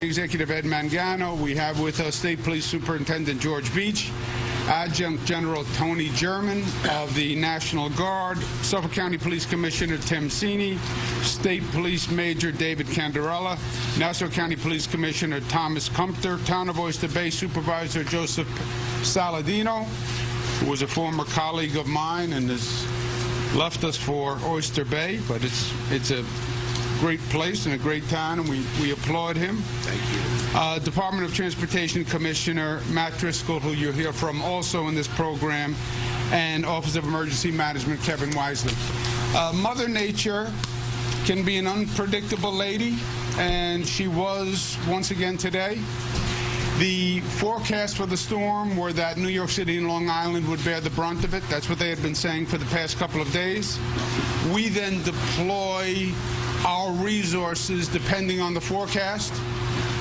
Executive Ed Mangano. We have with us State Police Superintendent George Beach, Adjunct General Tony German of the National Guard, Suffolk County Police Commissioner Tim Sini, State Police Major David Candarella, Nassau County Police Commissioner Thomas Cumter, Town of Oyster Bay Supervisor Joseph Saladino, who was a former colleague of mine and has left us for Oyster Bay, but it's a great place and a great town, and we applaud him. Thank you. Department of Transportation Commissioner Matt Driscoll, who you'll hear from also in this program, and Office of Emergency Management Kevin Wisely. Mother Nature can be an unpredictable lady, and she was once again today. The forecast for the storm were that New York City and Long Island would bear the brunt of it. That's what they had been saying for the past couple of days. We then deploy our resources depending on the forecast.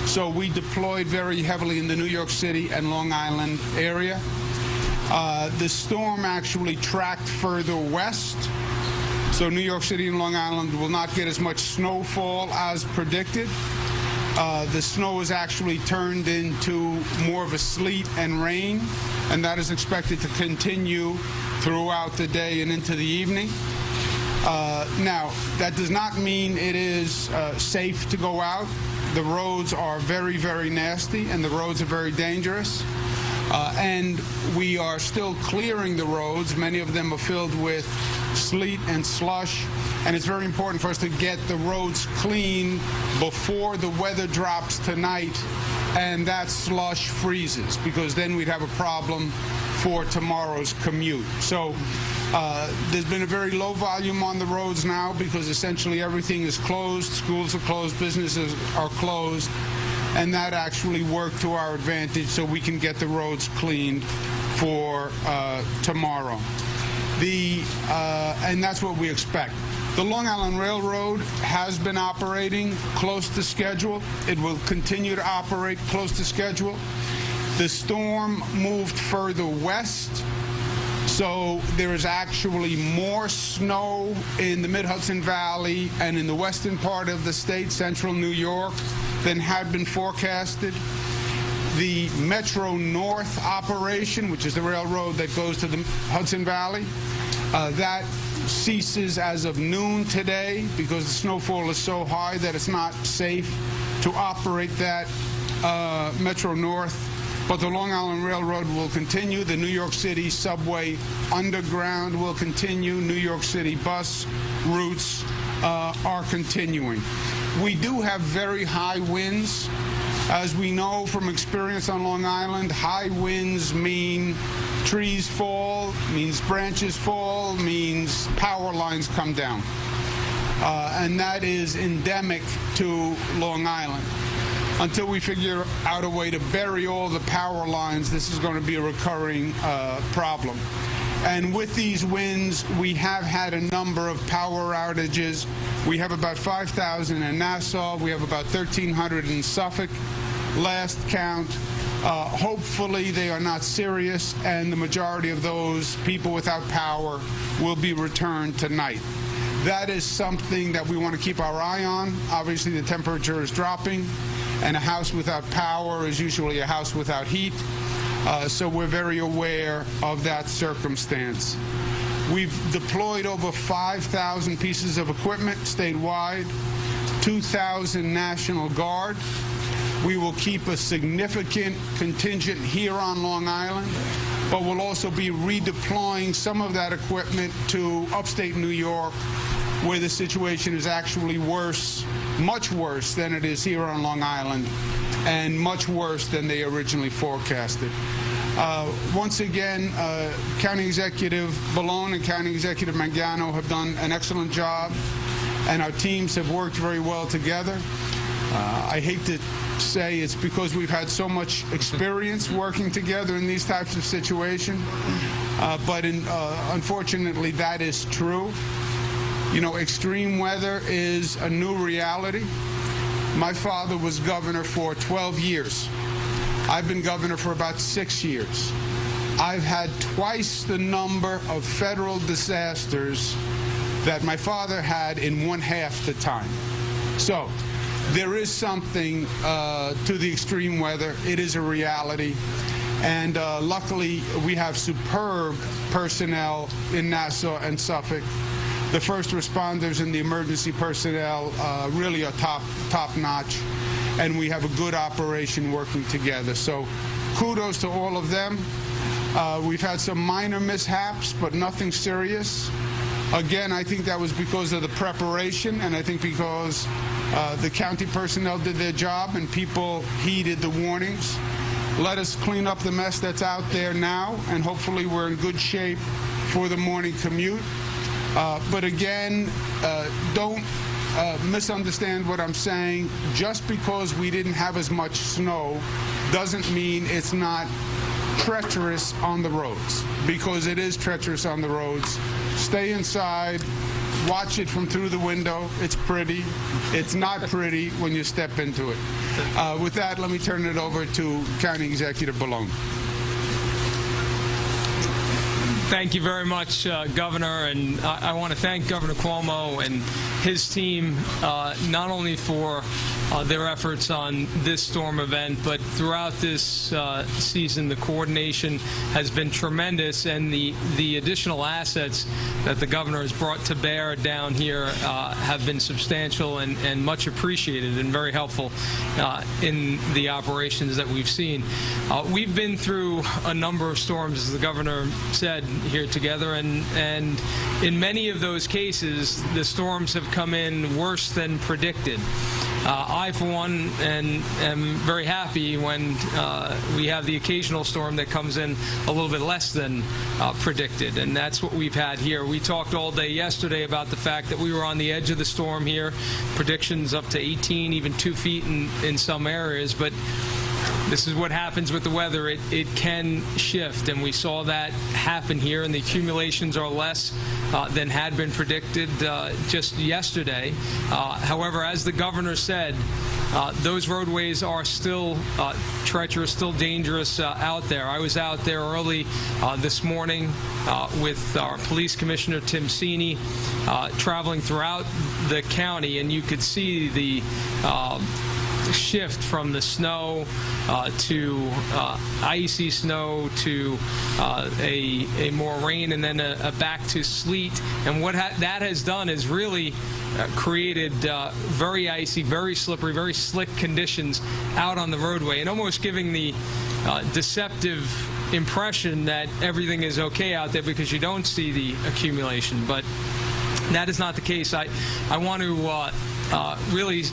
So we deployed very heavily in the New York City and Long Island area. The storm actually tracked further west. So New York City and Long Island will not get as much snowfall as predicted. The snow is actually turned into more of a sleet and rain, and that is expected to continue throughout the day and into the evening. Now, that does not mean it is safe to go out. The roads are very, very nasty, and the roads are very dangerous. And we are still clearing the roads. Many of them are filled with sleet and slush, and it's very important for us to get the roads clean before the weather drops tonight and that slush freezes, because then we'd have a problem for tomorrow's commute. So there's been a very low volume on the roads now because essentially everything is closed. Schools are closed, businesses are closed, and that actually worked to our advantage so we can get the roads cleaned for tomorrow. And that's what we expect. The Long Island Railroad has been operating close to schedule. It will continue to operate close to schedule. The storm moved further west, so there is actually more snow in the Mid-Hudson Valley and in the western part of the state, central New York, than had been forecasted. The Metro North operation, which is the railroad that goes to the Hudson Valley, that ceases as of noon today because the snowfall is so high that it's not safe to operate that Metro North. But the Long Island Railroad will continue. The New York City subway underground will continue. New York City bus routes are continuing. We do have very high winds. As we know from experience on Long Island, high winds mean trees fall, means branches fall, means power lines come down. And that is endemic to Long Island. Until we figure out a way to bury all the power lines, this is going to be a recurring problem. And with these winds, we have had a number of power outages. We have about 5,000 in Nassau. We have about 1,300 in Suffolk. Last count. Hopefully they are not serious, and the majority of those people without power will be returned tonight. That is something that we want to keep our eye on. Obviously, the temperature is dropping, and a house without power is usually a house without heat. So we're very aware of that circumstance. We've deployed over 5,000 pieces of equipment statewide, 2,000 National Guard. We will keep a significant contingent here on Long Island, but we'll also be redeploying some of that equipment to upstate New York, where the situation is actually worse, much worse than it is here on Long Island, and much worse than they originally forecasted. Once again, County Executive Bellone and County Executive Mangano have done an excellent job, and our teams have worked very well together. I hate to say it's because we've had so much experience working together in these types of situations, but unfortunately that is true. You know, extreme weather is a new reality. My father was governor for 12 years. I've been governor for about 6 years. I've had twice the number of federal disasters that my father had in one half the time. So there is something to the extreme weather. It is a reality. And luckily, we have superb personnel in Nassau and Suffolk. The first responders and the emergency personnel really are top-notch. And we have a good operation working together. So kudos to all of them. We've had some minor mishaps, but nothing serious. Again, I think that was because of the preparation, and I think because the county personnel did their job and people heeded the warnings. Let us clean up the mess that's out there now, and hopefully we're in good shape for the morning commute. But again, don't misunderstand what I'm saying. Just because we didn't have as much snow doesn't mean it's not treacherous on the roads, because it is treacherous on the roads. Stay inside. Watch it from through the window. It's pretty. It's not pretty when you step into it. With that, let me turn it over to County Executive Bellone. Thank you very much, Governor, and I want to thank Governor Cuomo and his team not only for their efforts on this storm event, but throughout this season. The coordination has been tremendous, and the additional assets that the governor has brought to bear down here have been substantial and much appreciated and very helpful in the operations that we've seen. We've been through a number of storms, as the governor said, here together, and in many of those cases, the storms have come in worse than predicted. I, for one, am very happy when we have the occasional storm that comes in a little bit less than predicted, and that's what we've had here. We talked all day yesterday about the fact that we were on the edge of the storm here, predictions up to 18, even 2 feet in some areas, but this is what happens with the weather. It can shift, and we saw that happen here, and the accumulations are less than had been predicted just yesterday. However, as the governor said, those roadways are still treacherous, still dangerous out there. I was out there early this morning with our police commissioner, Tim Sini, traveling throughout the county, and you could see the shift from the snow to icy snow to a more rain, and then back to sleet. And what that has done is really created very icy, very slippery, very slick conditions out on the roadway, and almost giving the deceptive impression that everything is okay out there because you don't see the accumulation. But that is not the case. I want to really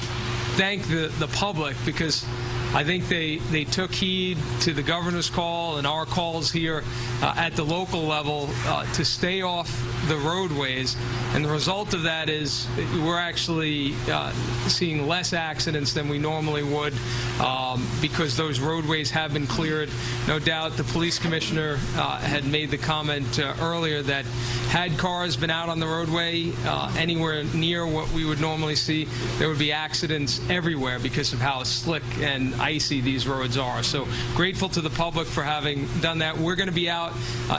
thank the public, because I think they took heed to the governor's call and our calls here at the local level to stay off the roadways, and the result of that is we're actually seeing less accidents than we normally would because those roadways have been cleared. No doubt the police commissioner had made the comment earlier that had cars been out on the roadway anywhere near what we would normally see, there would be accidents everywhere because of how slick and icy these roads are. So grateful to the public for having done that. We're going to be out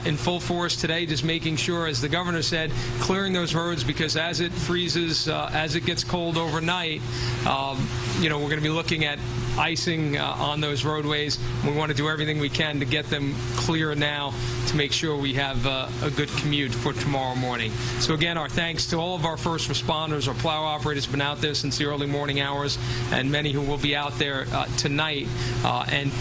in full force today, just making sure, as the governor said, clearing those roads, because as it freezes, as it gets cold overnight, we're going to be looking at icing on those roadways. We want to do everything we can to get them clear now to make sure we have a good commute for tomorrow morning. So again, our thanks to all of our first responders. Our plow operators have been out there since the early morning hours, and many who will be out there tonight. And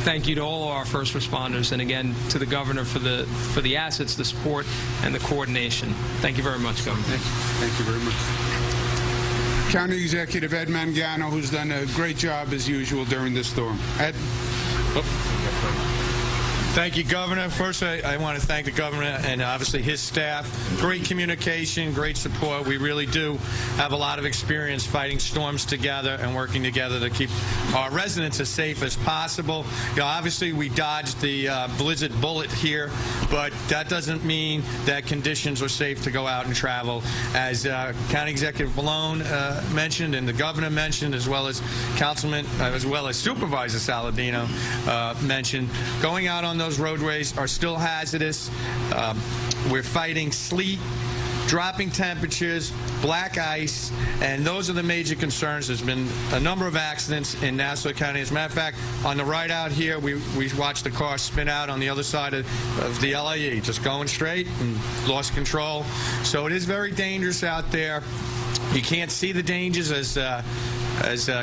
thank you to all of our first responders, and again to the governor for the assets, the support, and the coordination. Thank you very much, Governor. Thank you very much. County Executive Ed Mangano, who's done a great job as usual during this storm. Ed? Thank you, Governor. First, I want to thank the Governor and obviously his staff. Great communication, great support. We really do have a lot of experience fighting storms together and working together to keep our residents as safe as possible. Obviously, we dodged the blizzard bullet here, but that doesn't mean that conditions are safe to go out and travel. As County Executive Bellone mentioned, and the Governor mentioned, as well as Supervisor Saladino mentioned, going out on those roadways are still hazardous. We're fighting sleet, dropping temperatures, black ice, and those are the major concerns. There's been a number of accidents in Nassau County. As a matter of fact, on the right out here, we watched the car spin out on the other side of the LIE, just going straight and lost control. So it is very dangerous out there. You can't see the dangers, as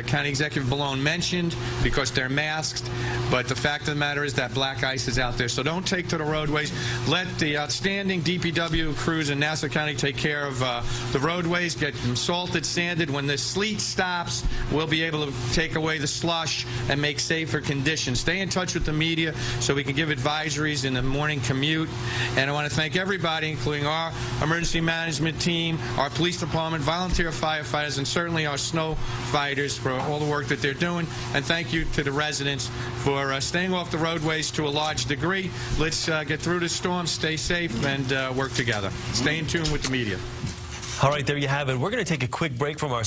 County Executive Bellone mentioned, because they're masked. But the fact of the matter is that black ice is out there. So don't take to the roadways. Let the outstanding DPW crews in Nassau County take care of the roadways, get them salted, sanded. When the sleet stops, we'll be able to take away the slush and make safer conditions. Stay in touch with the media so we can give advisories in the morning commute. And I want to thank everybody, including our emergency management team, our police department, volunteer firefighters, and certainly our snow fighters for all the work that they're doing. And thank you to the residents for staying off the roadways to a large degree. Let's get through the storm, stay safe, and work together. Stay in tune with the media. All right, there you have it. We're going to take a quick break from our